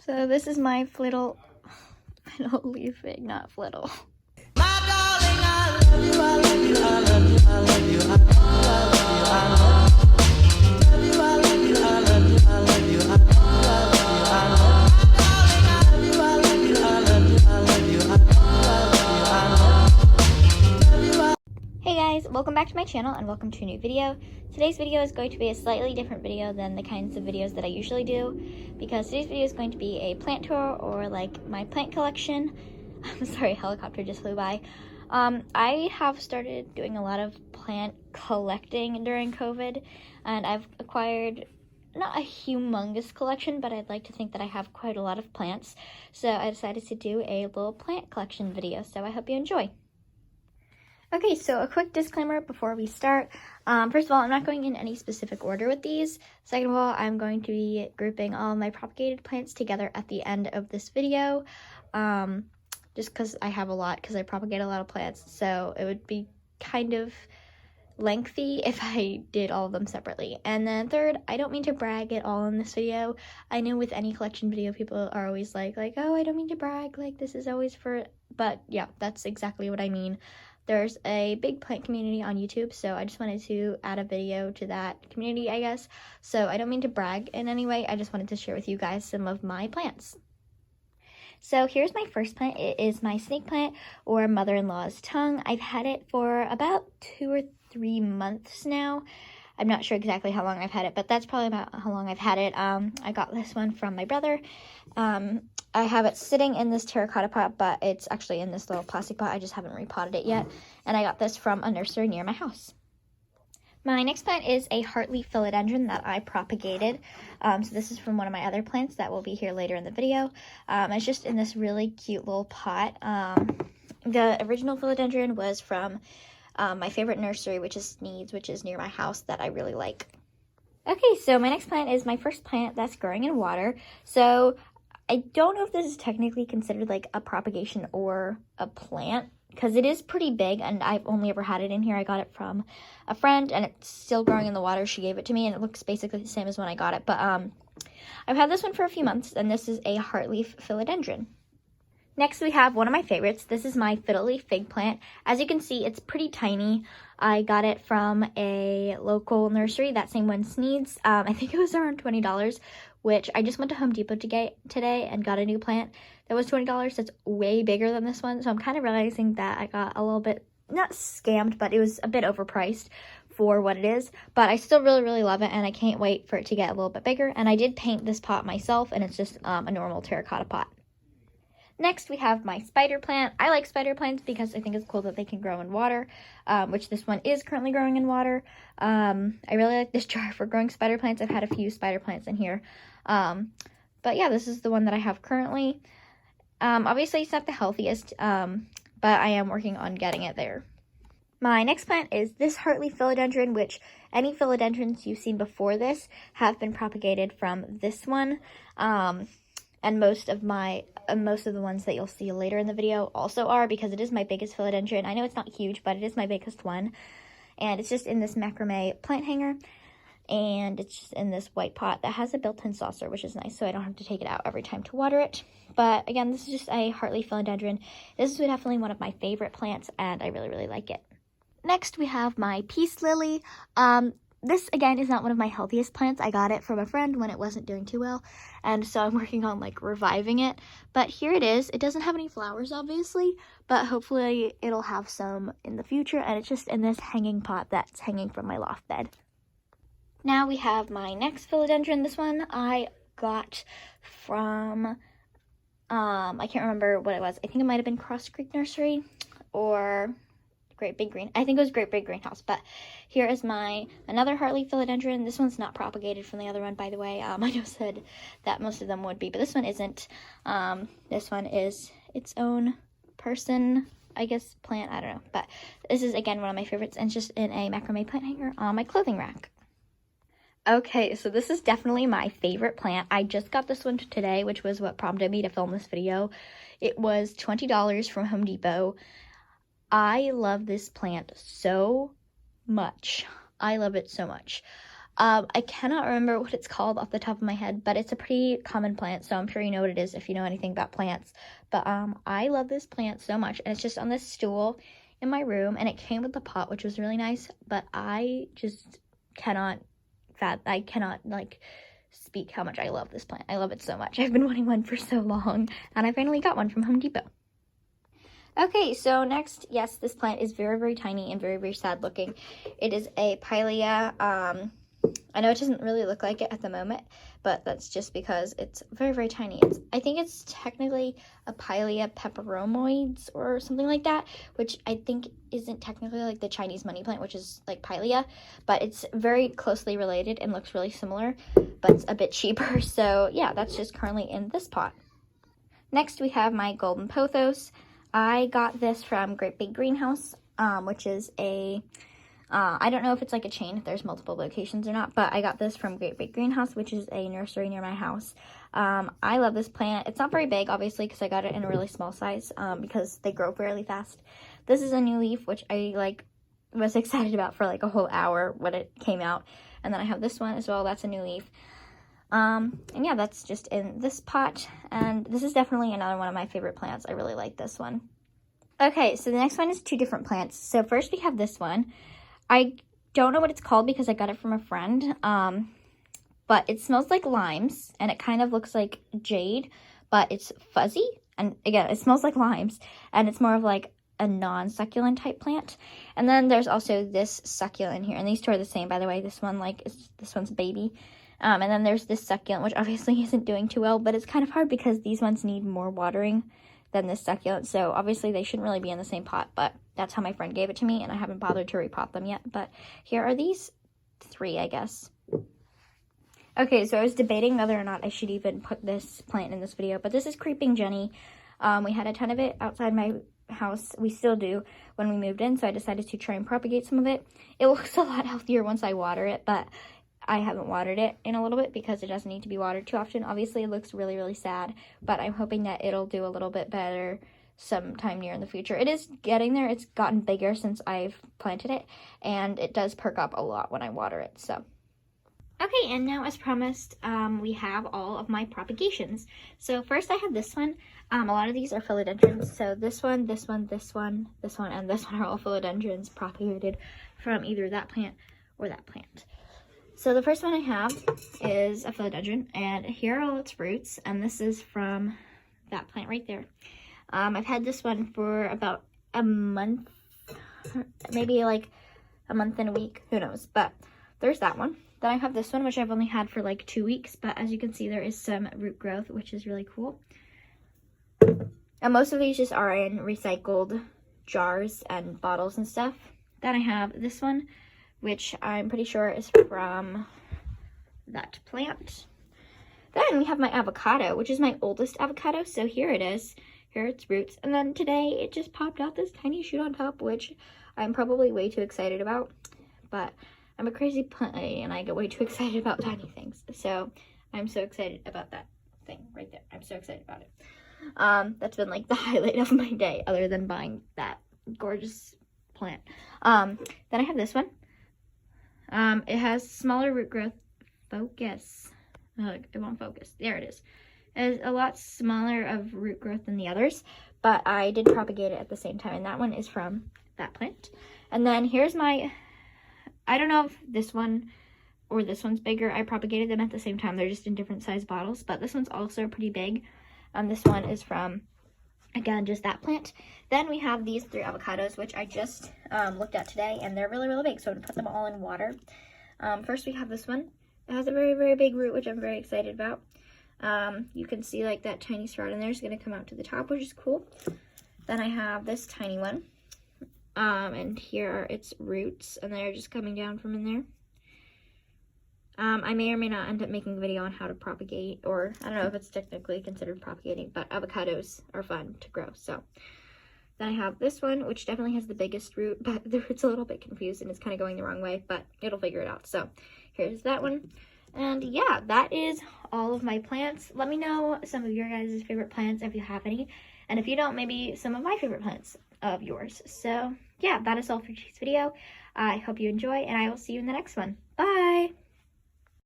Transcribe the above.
So this is my flittle leaf fig, not flittle. My darling, I love you, I love you, I love you, I love you, I love you, I love you, I love you, I love you, I love you, I love you, I love you, I love you, I love you, I love you, I love you, I love you. Hey guys, welcome back to my channel and welcome to a new video. Today's video is going to be a slightly different video than the kinds of videos that I usually do, because today's video is going to be a plant tour, or like my plant collection. I'm sorry, helicopter just flew by. I have started doing a lot of plant collecting during COVID, and I've acquired not a humongous collection, but I'd like to think that I have quite a lot of plants. So I decided to do a little plant collection video, so I hope you enjoy. Okay, so a quick disclaimer before we start. First of all, I'm not going in any specific order with these. Second of all, I'm going to be grouping all my propagated plants together at the end of this video. Just because I have a lot, because I propagate a lot of plants, so it would be kind of lengthy if I did all of them separately. And then third, I don't mean to brag at all in this video. I know with any collection video, people are always like, oh, I don't mean to brag, like this is always for, but yeah, that's exactly what I mean. There's a big plant community on YouTube, so I just wanted to add a video to that community, I guess. So I don't mean to brag in any way, I just wanted to share with you guys some of my plants. So here's my first plant. It is my snake plant, or mother-in-law's tongue. I've had it for about 2 or 3 months now. I'm not sure exactly how long I've had it, but that's probably about how long I've had it. I got this one from my brother. I have it sitting in this terracotta pot, but it's actually in this little plastic pot. I just haven't repotted it yet. And I got this from a nursery near my house. My next plant is a Hartley Philodendron that I propagated. So this is from one of my other plants that will be here later in the video. It's just in this really cute little pot. The original Philodendron was from my favorite nursery, which is Sneed's, which is near my house, that I really like. Okay, so my next plant is my first plant that's growing in water. So I don't know if this is technically considered like a propagation or a plant, because it is pretty big, and I've only ever had it in here. I got it from a friend, and it's still growing in the water. She gave it to me, and it looks basically the same as when I got it. But I've had this one for a few months, and this is a Hartley Philodendron. Next, we have one of my favorites. This is my fiddle leaf fig plant. As you can see, it's pretty tiny. I got it from a local nursery, that same one, Sneed's. I think it was around $20, which I just went to Home Depot today and got a new plant that was $20. That's way bigger than this one, so I'm kind of realizing that I got a little bit, not scammed, but it was a bit overpriced for what it is. But I still really, really love it, and I can't wait for it to get a little bit bigger. And I did paint this pot myself, and it's just a normal terracotta pot. Next, we have my spider plant. I like spider plants because I think it's cool that they can grow in water, which this one is currently growing in water. I really like this jar for growing spider plants. I've had a few spider plants in here. But yeah, this is the one that I have currently. Obviously, it's not the healthiest, but I am working on getting it there. My next plant is this Hartley Philodendron, which any philodendrons you've seen before this have been propagated from this one. And most of the ones that you'll see later in the video also are, because it is my biggest philodendron. I know it's not huge, but it is my biggest one. And it's just in this macrame plant hanger. And it's just in this white pot that has a built-in saucer, which is nice, so I don't have to take it out every time to water it. But again, this is just a Hartley Philodendron. This is definitely one of my favorite plants, and I really, really like it. Next, we have my peace lily. This, again, is not one of my healthiest plants. I got it from a friend when it wasn't doing too well, and so I'm working on, like, reviving it. But here it is. It doesn't have any flowers, obviously, but hopefully it'll have some in the future, and it's just in this hanging pot that's hanging from my loft bed. Now we have my next philodendron. This one I got from, I can't remember what it was. I think it might have been Cross Creek Nursery or Great Big Green. I think it was Great Big Greenhouse. But here is my another Hartley Philodendron. This one's not propagated from the other one, by the way. I know said that most of them would be, but this one isn't. This one is its own person, I guess, plant. I don't know. But this is, again, one of my favorites, and it's just in a macrame plant hanger on my clothing rack. Okay, so this is definitely my favorite plant. I just got this one today, which was what prompted me to film this video. It was $20 from Home Depot. I love this plant so much. I love it so much. I cannot remember what it's called off the top of my head, but it's a pretty common plant, so I'm sure you know what it is if you know anything about plants. But I love this plant so much, and it's just on this stool in my room, and it came with the pot, which was really nice, but I just cannot like speak how much I love this plant. I love it so much. I've been wanting one for so long, and I finally got one from Home Depot. Okay, so next, yes, this plant is very, very tiny and very, very sad looking. It is a Pilea. I know it doesn't really look like it at the moment, but that's just because it's very, very tiny. I think it's technically a Pilea peperomoides or something like that, which I think isn't technically like the Chinese money plant, which is like Pilea, but it's very closely related and looks really similar, but it's a bit cheaper. So yeah, that's just currently in this pot. Next, we have my golden pothos. I got this from Great Big Greenhouse, which is a I don't know if it's like a chain, if there's multiple locations or not, but I got this from Great Big Greenhouse, which is a nursery near my house. I love this plant. It's not very big, obviously, because I got it in a really small size, because they grow fairly fast. This is a new leaf, which I was excited about for like a whole hour when it came out. And then I have this one as well. That's a new leaf. And yeah, that's just in this pot. And this is definitely another one of my favorite plants. I really like this one. Okay, so the next one is two different plants. So first we have this one. I don't know what it's called because I got it from a friend, but it smells like limes, and it kind of looks like jade, but it's fuzzy, and again, it smells like limes, and it's more of like a non-succulent type plant. And then there's also this succulent here, and these two are the same, by the way. This one, this one's a baby, and then there's this succulent, which obviously isn't doing too well, but it's kind of hard because these ones need more watering than this succulent, so obviously they shouldn't really be in the same pot, but that's how my friend gave it to me, and I haven't bothered to repot them yet. But here are these three, I guess. Okay, so I was debating whether or not I should even put this plant in this video, but this is Creeping Jenny. We had a ton of it outside my house. We still do when we moved in, so I decided to try and propagate some of it. It looks a lot healthier once I water it, but I haven't watered it in a little bit because it doesn't need to be watered too often. Obviously, it looks really, really sad, but I'm hoping that it'll do a little bit better sometime near in the future. It is getting there. It's gotten bigger since I've planted it, and it does perk up a lot when I water it. So okay, and now as promised, we have all of my propagations. So first I have this one. A lot of these are philodendrons. So this one, this one, this one, this one, and this one are all philodendrons propagated from either that plant or that plant. So the first one I have is a philodendron, and here are all its roots, and this is from that plant right there. I've had this one for about a month, maybe like a month and a week, who knows, but there's that one. Then I have this one, which I've only had for like 2 weeks, but as you can see, there is some root growth, which is really cool. And most of these just are in recycled jars and bottles and stuff. Then I have this one, which I'm pretty sure is from that plant. Then we have my avocado, which is my oldest avocado, so here it is. Here are its roots, and then today it just popped out this tiny shoot on top, which I'm probably way too excited about, but I'm a crazy plant and I get way too excited about tiny things, so I'm so excited about that thing right there. I'm so excited about it. That's been like the highlight of my day, other than buying that gorgeous plant. Then I have this one. It has smaller root growth. Focus. It won't focus. There it is. It is a lot smaller of root growth than the others, but I did propagate it at the same time, and that one is from that plant. And then here's my, I don't know if this one or this one's bigger. I propagated them at the same time. They're just in different size bottles, but this one's also pretty big. This one is from, again, just that plant. Then we have these 3 avocados, which I just looked at today, and they're really, really big, so I'm gonna put them all in water. First we have this one. It has a very, very big root, which I'm very excited about. You can see like that tiny sprout in there is going to come out to the top, which is cool. Then I have this tiny one, and here are its roots, and they're just coming down from in there. I may or may not end up making a video on how to propagate, or I don't know if it's technically considered propagating, but avocados are fun to grow. So then I have this one, which definitely has the biggest root, but the root's a little bit confused and it's kind of going the wrong way, but it'll figure it out. So here's that one. And yeah, that is all of my plants. Let me know some of your guys' favorite plants if you have any. And if you don't, maybe some of my favorite plants of yours. So yeah, that is all for today's video. I hope you enjoy, and I will see you in the next one. Bye!